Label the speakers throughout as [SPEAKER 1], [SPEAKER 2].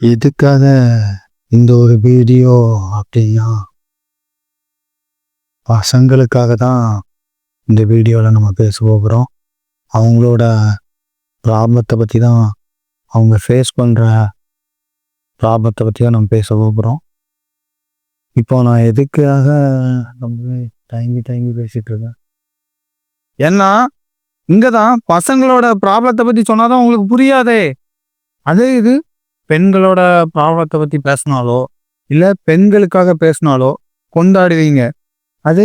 [SPEAKER 1] எதுக்காக இந்த ஒரு வீடியோ அப்படின்னா, பசங்களுக்காக தான் இந்த வீடியோவில் நம்ம பேச போகிறோம். அவங்களோட ப்ராப்ளத்தை பற்றி தான், அவங்க ஃபேஸ் பண்ணுற ப்ராப்ளத்தை பற்றி தான் நம்ம பேச போகிறோம். இப்போ நான் எதுக்காக நம்ம தயங்கி பேசிகிட்டு இருக்கேன் ஏன்னா, இங்கே தான் பசங்களோட ப்ராப்ளத்தை பற்றி சொன்னாதான் உங்களுக்கு புரியாதே. அதே இது பெண்களோட ப்ராப்ளத்தை பற்றி பேசினாலோ இல்லை பெண்களுக்காக பேசினாலோ கொண்டாடுவீங்க. அது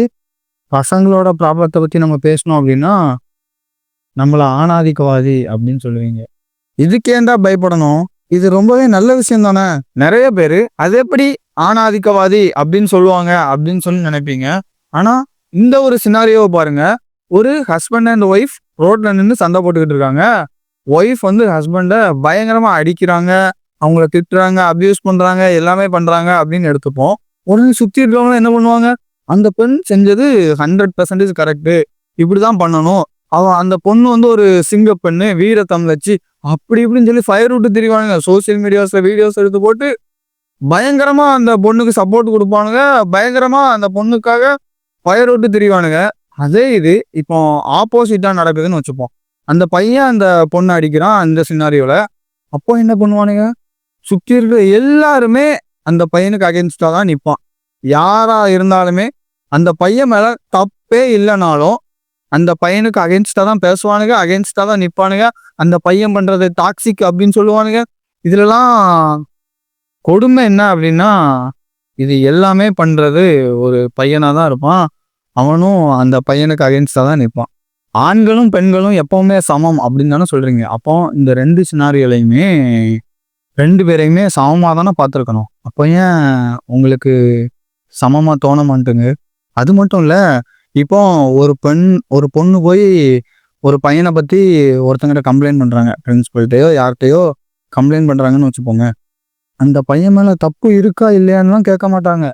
[SPEAKER 1] பசங்களோட ப்ராப்ளத்தை பற்றி நம்ம பேசணும் அப்படின்னா நம்மளை ஆணாதிக்கவாதி அப்படின்னு சொல்லுவீங்க. இதுக்கேண்டா பயப்படணும்? இது ரொம்பவே நல்ல விஷயம் தானே. நிறைய பேர் அது எப்படி ஆணாதிக்கவாதி அப்படின்னு சொல்லுவாங்க அப்படின்னு சொல்லி நினைப்பீங்க. ஆனால் இந்த ஒரு சினாரியோவை பாருங்க. ஒரு ஹஸ்பண்ட் அண்ட் ஒய்ஃப் ரோட்ல நின்று சண்டை போட்டுக்கிட்டு இருக்காங்க. ஒய்ஃப் வந்து ஹஸ்பண்டை பயங்கரமா அடிக்கிறாங்க, அவங்கள திட்டுறாங்க, அபியூஸ் பண்றாங்க, எல்லாமே பண்றாங்க அப்படின்னு எடுத்துப்போம். உடனே சுற்றி இருக்கிறவங்க என்ன பண்ணுவாங்க? அந்த பெண் செஞ்சது 100% கரெக்டு, இப்படிதான் பண்ணணும். அந்த பொண்ணு வந்து ஒரு சிங்க பெண்ணு, வீர தமிழச்சி, அப்படி இப்படின்னு சொல்லி ஃபயர் விட்டு திரிவானுங்க. சோசியல் மீடியாஸ்ல வீடியோஸ் எடுத்து போட்டு பயங்கரமா அந்த பொண்ணுக்கு சப்போர்ட் கொடுப்பானுங்க, பயங்கரமா அந்த பொண்ணுக்காக ஃபயர் விட்டு திரிவானுங்க. அதே இது இப்போ ஆப்போசிட்டா நடக்குதுன்னு வச்சுப்போம். அந்த பையன் அந்த பொண்ணை அடிக்கிறான் அந்த சினாரியோல. அப்போ என்ன பண்ணுவானுங்க? சுற்றி இருக்கிற எல்லாருமே அந்த பையனுக்கு அகென்ஸ்டா தான் நிற்பான். யாரா இருந்தாலுமே அந்த பையன் மேல தப்பே இல்லைனாலும் அந்த பையனுக்கு அகென்ஸ்டா தான் பேசுவானுங்க, அகென்ஸ்டா தான் நிற்பானுங்க. அந்த பையன் பண்றது டாக்ஸிக் அப்படின்னு சொல்லுவானுங்க. இதுலலாம் கொடுமை என்ன அப்படின்னா, இது எல்லாமே பண்றது ஒரு பையனா தான் இருப்பான். அவனும் அந்த பையனுக்கு அகென்ஸ்டா தான் நிற்பான். ஆண்களும் பெண்களும் எப்பவுமே சமம் அப்படின்னு தானே சொல்றீங்க. அப்போ இந்த 2 சினாரியோலையுமே 2 பேரையுமே சமமாக தானே பார்த்துருக்கணும். அப்போ ஏன் உங்களுக்கு சமமாக தோண மாட்டுங்க? அது மட்டும் இல்லை, இப்போ ஒரு பொண்ணு போய் ஒரு பையனை பற்றி ஒருத்தங்கிட்ட கம்ப்ளைண்ட் பண்ணுறாங்க. பிரின்சிபல்கிட்டையோ யார்கிட்டையோ கம்ப்ளைண்ட் பண்ணுறாங்கன்னு வச்சுப்போங்க. அந்த பையன் மேலே தப்பு இருக்கா இல்லையான்லாம் கேட்க மாட்டாங்க.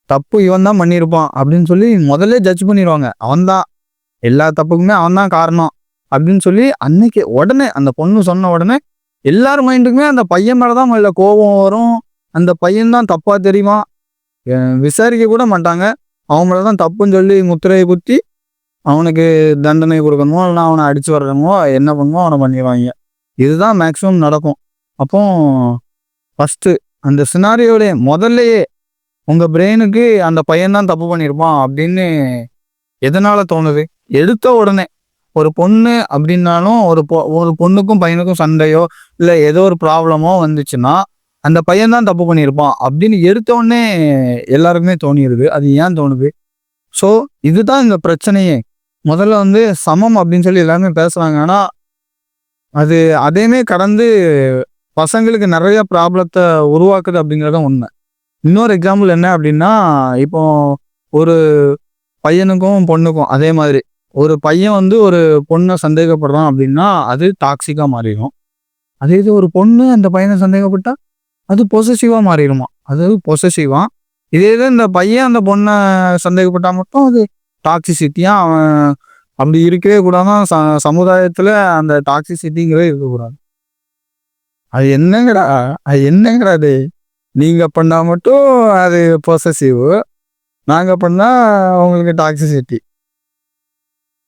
[SPEAKER 1] தப்பு இவன் தான் பண்ணியிருப்பான் அப்படின்னு சொல்லி முதல்ல ஜட்ஜ் பண்ணிடுவாங்க. அவன்தான் எல்லா தப்புக்குமே அவன் தான் காரணம் அப்படின்னு சொல்லி அன்னைக்கு உடனே அந்த பொண்ணு சொன்ன உடனே எல்லார் மைண்டுக்குமே அந்த பையன் மேலதான் முதல்ல கோபம் வரும். அந்த பையன் தான் தப்பா தெரியுமா, விசாரிக்க கூட மாட்டாங்க. அவன் மேலதான் தப்புன்னு சொல்லி முத்திரையை குத்தி அவனுக்கு தண்டனை கொடுக்கணுமோ இல்லைன்னா அவனை அடிச்சு வரணுமோ என்ன பண்ணுமோ அவனை பண்ணிடுவாங்க. இதுதான் மேக்சிமம் நடக்கும். அப்போ ஃபர்ஸ்ட் அந்த சினாரியோலே முதல்லையே உங்க பிரெயினுக்கு அந்த பையன் தான் தப்பு பண்ணியிருப்பான் அப்படின்னு எதனால தோணுது? எடுத்த உடனே ஒரு பொண்ணு அப்படின்னாலும் ஒரு பொண்ணுக்கும் பையனுக்கும் சண்டையோ இல்லை ஏதோ ஒரு ப்ராப்ளமோ வந்துச்சுன்னா அந்த பையன் தான் தப்பு பண்ணியிருப்பான் அப்படின்னு எடுத்த உடனே எல்லாருக்குமே தோணிடுது. அது ஏன் தோணுது? ஸோ இதுதான் இந்த பிரச்சனையே. முதல்ல வந்து சமம் அப்படின்னு சொல்லி எல்லாருமே பேசுறாங்க. ஆனால் அது அதையுமே கடந்து பசங்களுக்கு நிறைய ப்ராப்ளத்தை உருவாக்குது அப்படிங்கிறத உண்மை. இன்னொரு எக்ஸாம்பிள் என்ன அப்படின்னா, இப்போ ஒரு பையனுக்கும் பொண்ணுக்கும் அதே மாதிரி ஒரு பையன் வந்து ஒரு பொண்ணை சந்தேகப்படுறான் அப்படின்னா அது டாக்ஸிக்கா மாறிடும். அதே இது ஒரு பொண்ணு அந்த பையனை சந்தேகப்பட்டா அது பொசசிவா மாறிடுமா. அது பொசசிவா. இதே இது இந்த பையன் அந்த பொண்ணை சந்தேகப்பட்டா மட்டும் அது டாக்ஸிசிட்டியா. அவன் அப்படி இருக்கவே கூடாதான். சமுதாயத்துல அந்த டாக்ஸிசிட்டிங்கிறதே இருக்கக்கூடாது. அது என்னங்கடா அது? நீங்க பண்ணா மட்டும் அது பொசசிவ், நாங்க பண்ணா அவங்களுக்கு டாக்ஸிசிட்டி.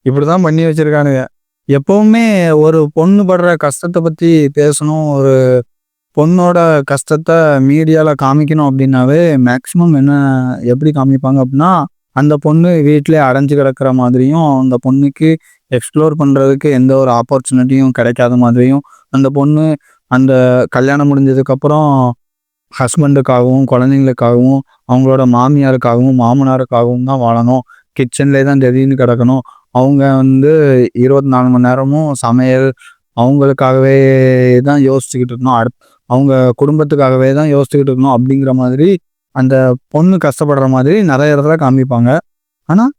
[SPEAKER 1] இப்படிதான் பண்ணி வச்சிருக்கானுங்க. எப்பவுமே ஒரு பொண்ணு படுற கஷ்டத்தை பத்தி பேசணும், ஒரு பொண்ணோட கஷ்டத்தை மீடியால காமிக்கணும் அப்படின்னாவே மேக்சிமம் எப்படி காமிப்பாங்க அப்படின்னா, அந்த பொண்ணு வீட்டிலே அடைஞ்சு கிடக்கிற மாதிரியும், அந்த பொண்ணுக்கு எக்ஸ்ப்ளோர் பண்றதுக்கு எந்த ஒரு ஆப்பர்ச்சுனிட்டியும் கிடைக்காத மாதிரியும், அந்த பொண்ணு அந்த கல்யாணம் முடிஞ்சதுக்கப்புறம் ஹஸ்பண்டுக்காகவும் குழந்தைங்களுக்காகவும் அவங்களோட மாமியாருக்காகவும் மாமனாருக்காகவும் தான் வாழணும், கிச்சன்லேயே தான் திடீர்னு கிடக்கணும், அவங்க வந்து 24 மணி நேரமும் சமையல் அவங்களுக்காகவே தான் யோசிச்சுக்கிட்டு இருக்கணும், அவங்க குடும்பத்துக்காகவே தான் யோசிச்சுக்கிட்டு இருக்கணும் அப்படிங்கிற மாதிரி அந்த பொண்ணு கஷ்டப்படுற மாதிரி நிறைய இடத்துல காமிப்பாங்க. ஆனால்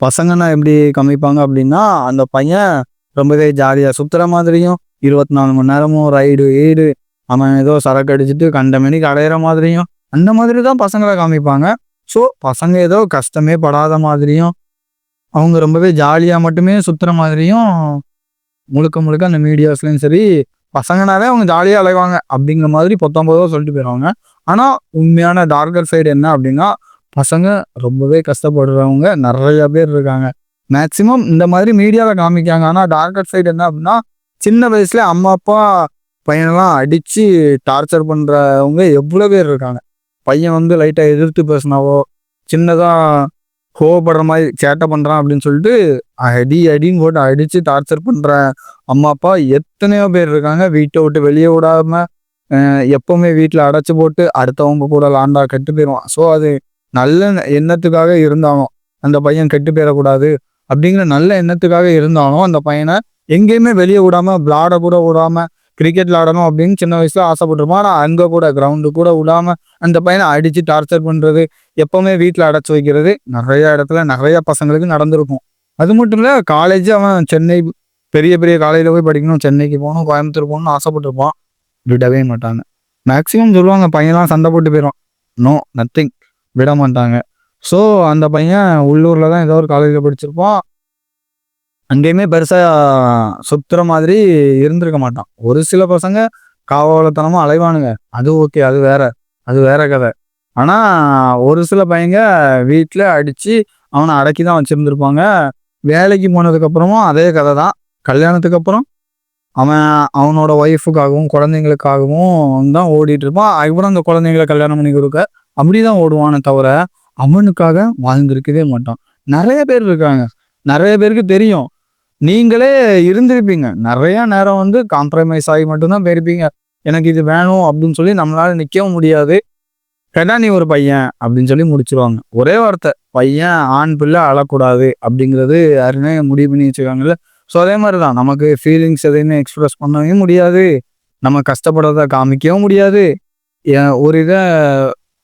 [SPEAKER 1] பசங்கன்னா எப்படி காமிப்பாங்க அப்படின்னா, அந்த பையன் ரொம்பவே ஜாலியாக சுற்றுற மாதிரியும் 24 மணி நேரமும் ரைடு அவன் ஏதோ சரக்கு அடிச்சுட்டு கண்ட மணிக்கு அடையிற மாதிரியும் அந்த மாதிரி தான் பசங்களை காமிப்பாங்க. ஸோ பசங்க ஏதோ கஷ்டமே படாத மாதிரியும் அவங்க ரொம்பவே ஜாலியாக மட்டுமே சுற்றுற மாதிரியும் முழுக்க அந்த மீடியாஸ்லையும் சரி
[SPEAKER 2] பசங்கனாவே அவங்க ஜாலியாக அலைவாங்க அப்படிங்கிற மாதிரி 19 சொல்லிட்டு போயிடுவாங்க. ஆனால் உண்மையான டார்கர் சைடு என்ன அப்படின்னா, பசங்க ரொம்பவே கஷ்டப்படுறவங்க நிறைய பேர் இருக்காங்க. மேக்சிமம் இந்த மாதிரி மீடியாவில் காமிக்காங்க. ஆனால் டார்கர் சைடு என்ன அப்படின்னா, சின்ன வயசுல அம்மா அப்பா பையனெல்லாம் அடித்து டார்ச்சர் பண்ணுறவங்க எவ்வளோ பேர் இருக்காங்க. பையன் வந்து லைட்டாக எதிர்த்து பேசினாவோ, சின்னதாக கோவப்படுற மாதிரி சேட்டை பண்ணுறான் அப்படின்னு சொல்லிட்டு அடின்னு போட்டு அடித்து டார்ச்சர் பண்ணுற அம்மா அப்பா எத்தனையோ பேர் இருக்காங்க. வீட்டை விட்டு வெளியே விடாம எப்பவுமே வீட்டில் அடைச்சி போட்டு அடுத்தவங்க கூட லாண்டா கெட்டு போயிடுவான். ஸோ அது நல்ல எண்ணத்துக்காக இருந்தாலும் அந்த பையன் கெட்டு போயிடக்கூடாது அப்படிங்கிற நல்ல எண்ணத்துக்காக இருந்தாலும் அந்த பையனை எங்கேயுமே வெளியே விடாம விளாட கூட விடாம கிரிக்கெட் விளாடணும் அப்படின்னு சின்ன வயசுல ஆசைப்பட்டிருப்பான். ஆனால் அங்கே கூட கிரவுண்டு கூட விடாம அந்த பையனை அடித்து டார்ச்சர் பண்ணுறது, எப்பவுமே வீட்டில் அடைச்சி வைக்கிறது நிறைய இடத்துல நிறைய பசங்களுக்கு நடந்திருக்கும். அது மட்டும் இல்லை, காலேஜ் அவன் சென்னை பெரிய பெரிய காலேஜில் போய் படிக்கணும், சென்னைக்கு போகணும், கோயம்புத்தூர் போகணும்னு ஆசைப்பட்டிருப்பான். விடவே மாட்டாங்க. மேக்சிமம் சொல்லுவாங்க பையன்லாம் சண்டை போட்டு போயிடும். நோ நத்திங், விட மாட்டாங்க. ஸோ அந்த பையன் உள்ளூரில் தான் ஏதோ ஒரு காலேஜில் படிச்சிருப்பான். அங்கேயுமே பெருசாக சுத்துற மாதிரி இருந்திருக்க மாட்டான். ஒரு சில பசங்க காவலத்தனமாக அலைவானுங்க, அது ஓகே, அது வேற கதை. ஆனால் ஒரு சில பையங்க வீட்டில் அடித்து அவனை அடக்கி தான் வச்சுருந்துருப்பாங்க. வேலைக்கு போனதுக்கப்புறமும் அதே கதை தான். கல்யாணத்துக்கு அப்புறம் அவன் அவனோட ஒய்ஃபுக்காகவும் குழந்தைங்களுக்காகவும் தான் ஓடிட்டு இருப்பான். அதுக்கப்புறம் அந்த குழந்தைங்களை கல்யாணம் பண்ணி கொடுக்க அப்படி தான் ஓடுவானே தவிர அவனுக்காக வாழ்ந்திருக்கவே மாட்டான். நிறைய பேர் இருக்காங்க, நிறைய பேருக்கு தெரியும். நீங்களே இருந்திருப்பீங்க, நிறைய நேரம் வந்து காம்ப்ரமைஸ் ஆகி மட்டும்தான் போயிருப்பீங்க. எனக்கு இது வேணும் அப்படின்னு சொல்லி நம்மளால நிற்கவும் முடியாது. கேட்டா நீ ஒரு பையன் அப்படின்னு சொல்லி முடிச்சிருவாங்க. ஒரே வார்த்தை, பையன் ஆண் பிள்ளை அழக்கூடாது அப்படிங்கிறது யாருமே முடிவு பண்ணி வச்சுருக்காங்கல்ல. ஸோ அதே மாதிரி தான் நமக்கு ஃபீலிங்ஸ் எதையுமே எக்ஸ்ப்ரெஸ் பண்ணவே முடியாது, நம்ம கஷ்டப்படுறத காமிக்கவும் முடியாது. ஒரு இதை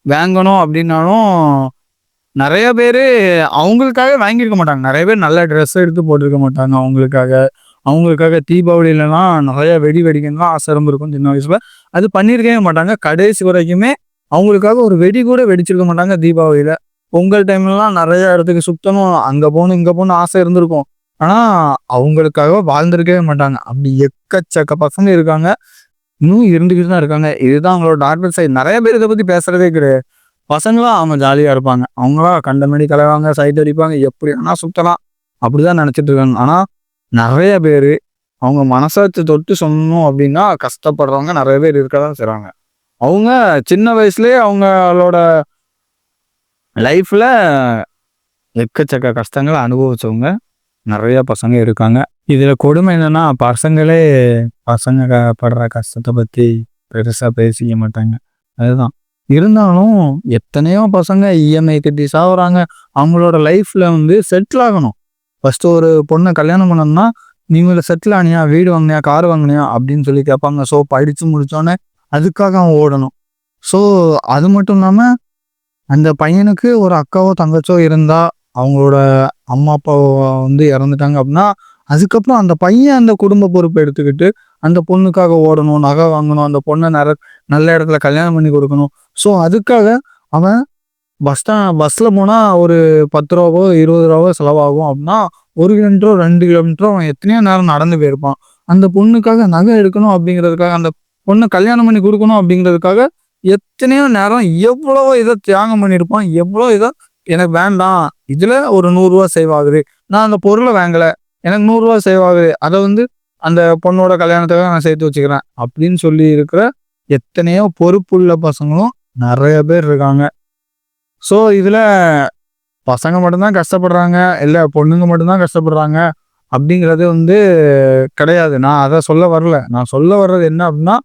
[SPEAKER 2] வாங்கணும் அப்படின்னாலும் நிறைய பேர் அவங்களுக்காக வாங்கியிருக்க மாட்டாங்க. நிறைய பேர் நல்ல ட்ரெஸ் எடுத்து போட்டிருக்க மாட்டாங்க. அவங்களுக்காக தீபாவளியிலலாம் நிறைய வெடி வெடிக்கணும்லாம் ஆசை இருந்திருக்கும் சின்ன வயசுல. அது பண்ணியிருக்கவே மாட்டாங்க. கடைசி வரைக்குமே அவங்களுக்காக ஒரு வெடி கூட வெடிச்சிருக்க மாட்டாங்க. தீபாவளியில பொங்கல் டைம்லலாம் நிறைய இடத்துக்கு சுத்தணும், அங்கே போகணும் இங்கே போகணும் ஆசை இருந்திருக்கும். ஆனால் அவங்களுக்காக வாழ்ந்திருக்கவே மாட்டாங்க. அப்படி எக்கச்சக்க பசங்க இருக்காங்க, இன்னும் இருந்துக்கிட்டு தான் இருக்காங்க. இதுதான் அவங்களோட டார்கர் சைடு. நிறைய பேர் இதை பற்றி பேசுறதே கிடையாது. பசங்களாம் அவங்க ஜாலியாக இருப்பாங்க, அவங்களாம் கண்டமேடி கலவாங்க, சைட் அடிப்பாங்க, எப்படி ஆனால் சுத்தலாம் அப்படிதான் நினச்சிட்டு இருக்காங்க. ஆனால் நிறைய பேர் அவங்க மனசாட்சி தொட்டு சொல்லணும் அப்படின்னா கஷ்டப்படுறவங்க நிறைய பேர் இருக்க தான் செய்கிறாங்க. அவங்க சின்ன வயசுலேயே அவங்களோட லைஃப்பில் எக்கச்சக்க கஷ்டங்களை அனுபவிச்சவங்க நிறைய பசங்க இருக்காங்க. இதில் கொடுமை என்னன்னா, பசங்க படுற கஷ்டத்தை பற்றி பெருசாக பேசிக்க மாட்டாங்க. அதுதான். இருந்தாலும் எத்தனையோ பசங்க இஎம்ஐ கட்டி சாகுறாங்க. அவங்களோட லைஃப்ல வந்து செட்டில் ஆகணும். ஃபர்ஸ்ட் ஒரு பொண்ணை கல்யாணம் பண்ணணும்னா, நீங்கள செட்டில் ஆனியா, வீடு வாங்கினியா, கார் வாங்கினியா அப்படின்னு சொல்லி கேட்பாங்க. ஸோ படித்து முடிச்சோன்னே அதுக்காக அவன் ஓடணும். ஸோ அது மட்டும் இல்லாமல் அந்த பையனுக்கு ஒரு அக்காவோ தங்கச்சோ இருந்தா, அவங்களோட அம்மா அப்பாவோ வந்து இறந்துட்டாங்க அப்படின்னா, அதுக்கப்புறம் அந்த பையன் அந்த குடும்ப பொறுப்பை எடுத்துக்கிட்டு அந்த பொண்ணுக்காக ஓடணும், நகை வாங்கணும், அந்த பொண்ணை நல்ல இடத்துல கல்யாணம் பண்ணி கொடுக்கணும். ஸோ அதுக்காக அவன் பஸ்ஸில் போனால் ஒரு 10 ரூபாவோ 20 ரூபாவோ செலவாகும் அப்படின்னா, 1 கிலோமீட்டரோ 2 கிலோமீட்டரோ அவன் எத்தனையோ நேரம் நடந்து போயிருப்பான். அந்த பொண்ணுக்காக நகை எடுக்கணும் அப்படிங்கிறதுக்காக, அந்த பொண்ணை கல்யாணம் பண்ணி கொடுக்கணும் அப்படிங்கிறதுக்காக எத்தனையோ நேரம் எவ்வளோ இதை தியாகம் பண்ணியிருப்பான். எவ்வளோ இதை எனக்கு வேண்டாம், இதில் ஒரு 100 ரூபா சேவ் ஆகுது, நான் அந்த பொருளை வாங்கலை, எனக்கு 100 ரூபா சேவ் ஆகுது, அதை வந்து அந்த பொண்ணோட கல்யாணத்துக்காக நான் சேர்த்து வச்சுக்கிறேன் அப்படின்னு சொல்லி இருக்கிற எத்தனையோ பொறுப்புள்ள பசங்களும் நிறைய பேர் இருக்காங்க. ஸோ இதில் பசங்க மட்டும்தான் கஷ்டப்படுறாங்க, இல்லை பொண்ணுங்க மட்டும்தான் கஷ்டப்படுறாங்க அப்படிங்கிறது வந்து கிடையாது. நான் அதை சொல்ல வரல. நான் சொல்ல வர்றது என்ன அப்படின்னா,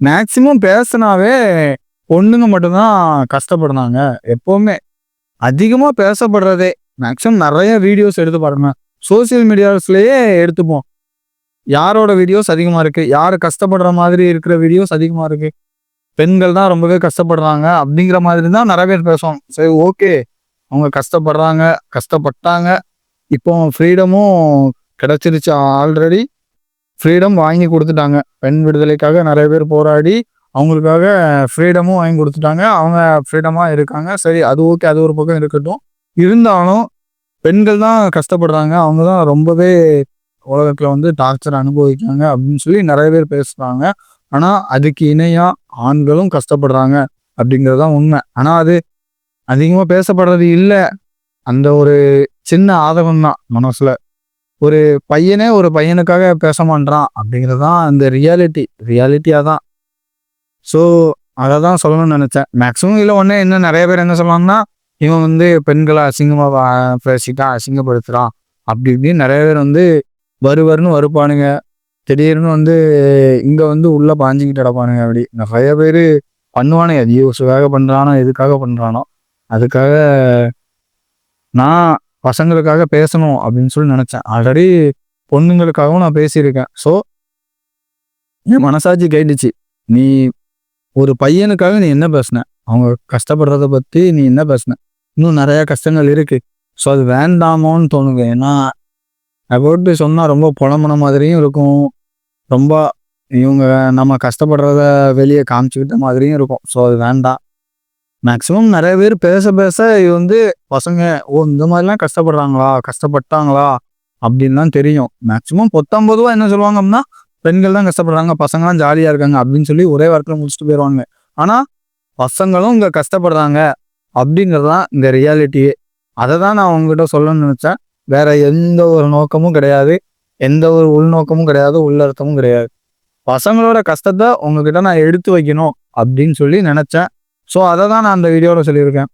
[SPEAKER 2] மேக்சிமம் பேசினாவே பொண்ணுங்க மட்டும்தான் கஷ்டப்படுறாங்க. எப்போவுமே அதிகமாக பேசப்படுறதே மேக்சிமம் நிறைய வீடியோஸ் எடுத்து பாருங்க, சோசியல் மீடியாஸ்லேயே எடுத்துப்போம். யாரோட வீடியோஸ் அதிகமாக இருக்குது, யார் கஷ்டப்படுற மாதிரி இருக்கிற வீடியோஸ் அதிகமாக இருக்குது, பெண்கள் தான் ரொம்பவே கஷ்டப்படுறாங்க அப்படிங்கிற மாதிரி தான் நிறைய பேர் பேசுவாங்க. சரி, ஓகே, அவங்க கஷ்டப்பட்டாங்க, இப்போ ஃப்ரீடமும் கிடச்சிருச்சு. ஆல்ரெடி ஃப்ரீடம் வாங்கி கொடுத்துட்டாங்க. பெண் விடுதலைக்காக நிறைய பேர் போராடி அவங்களுக்காக ஃப்ரீடமும் வாங்கி கொடுத்துட்டாங்க. அவங்க ஃப்ரீடமாக இருக்காங்க. சரி, அது ஓகே, அது ஒரு பக்கம் இருக்கட்டும். இருந்தாலும் பெண்கள் தான் கஷ்டப்படுறாங்க. அவங்க தான் ரொம்பவே உலகத்தில் வந்து டார்ச்சர் அனுபவிக்காங்க அப்படின்னு சொல்லி நிறைய பேர் பேசுகிறாங்க. ஆனால் அதுக்கு இணையாக ஆண்களும் கஷ்டப்படுறாங்க அப்படிங்கிறது தான் உண்மை. ஆனால் அது அதிகமாக பேசப்படுறது இல்லை. அந்த ஒரு சின்ன ஆதகம் தான் மனசில். ஒரு பையனே ஒரு பையனுக்காக பேச மாட்டான் அப்படிங்கிறது தான் அந்த ரியாலிட்டியாக தான். ஸோ அதை தான் சொல்லணும்னு நினச்சேன். மேக்ஸிமம் இல்லை ஒன்று என்ன நிறைய பேர் என்ன சொல்லுவாங்கன்னா, இவன் வந்து பெண்களை அசிங்கமாக பேசிட்டான், அசிங்கப்படுத்துகிறான் அப்படி இப்படின்னு நிறைய பேர் வந்து வருன்னு வருப்பானுங்க. திடீர்னு வந்து இங்கே வந்து உள்ளே பாஞ்சிக்கிட்டு கிடப்பானுங்க. அப்படி நிறைய பேர் பண்ணுவானுங்க. வியூஸுக்காக பண்ணுறானோ எதுக்காக பண்ணுறானோ அதுக்காக நான் பசங்களுக்காக பேசணும் அப்படின்னு சொல்லி நினச்சேன். ஆல்ரெடி பொண்ணுங்களுக்காகவும் நான் பேசியிருக்கேன். ஸோ என் மனசாட்சி கேட்டுச்சு, நீ ஒரு பையனுக்காக நீ என்ன பேசுன, அவங்க கஷ்டப்படுறத பற்றி நீ என்ன பேசுன, இன்னும் நிறையா கஷ்டங்கள் இருக்குது. ஸோ அது வேண்டாமோன்னு தோணுது. ஏன்னா அபவுட்டு சொன்னால் ரொம்ப புலம்புன மாதிரியும் இருக்கும், ரொம்ப இவங்க நம்ம கஷ்டப்படுறத வெளியே காமிச்சிக்கிட்ட மாதிரியும் இருக்கும். ஸோ அது வேண்டாம். மேக்ஸிமம் நிறைய பேர் பேச இது வந்து பசங்க இந்த மாதிரிலாம் கஷ்டப்பட்டாங்களா அப்படின்லாம் தெரியும். மேக்ஸிமம் 19 என்ன சொல்லுவாங்க அப்படின்னா, பெண்கள் தான் கஷ்டப்படுறாங்க, பசங்களாம் ஜாலியாக இருக்காங்க அப்படின்னு சொல்லி ஒரே வாரத்தில் முடிச்சுட்டு போயிடுவாங்க. ஆனால் பசங்களும் இங்கே கஷ்டப்படுறாங்க அப்படிங்கிறது தான் இந்த ரியாலிட்டியே. அதை தான் நான் உங்ககிட்ட சொல்லணும்னு நினச்சேன். வேற எந்த ஒரு நோக்கமும் கிடையாது, எந்த ஒரு உள்நோக்கமும் கிடையாது, உள்ளர்த்தமும் கிடையாது. பசங்களோட கஷ்டத்தை உங்ககிட்ட நான் எடுத்து வைக்கணும் அப்படின்னு சொல்லி நினச்சேன். ஸோ அதை தான் நான் அந்த வீடியோவில் சொல்லியிருக்கேன்.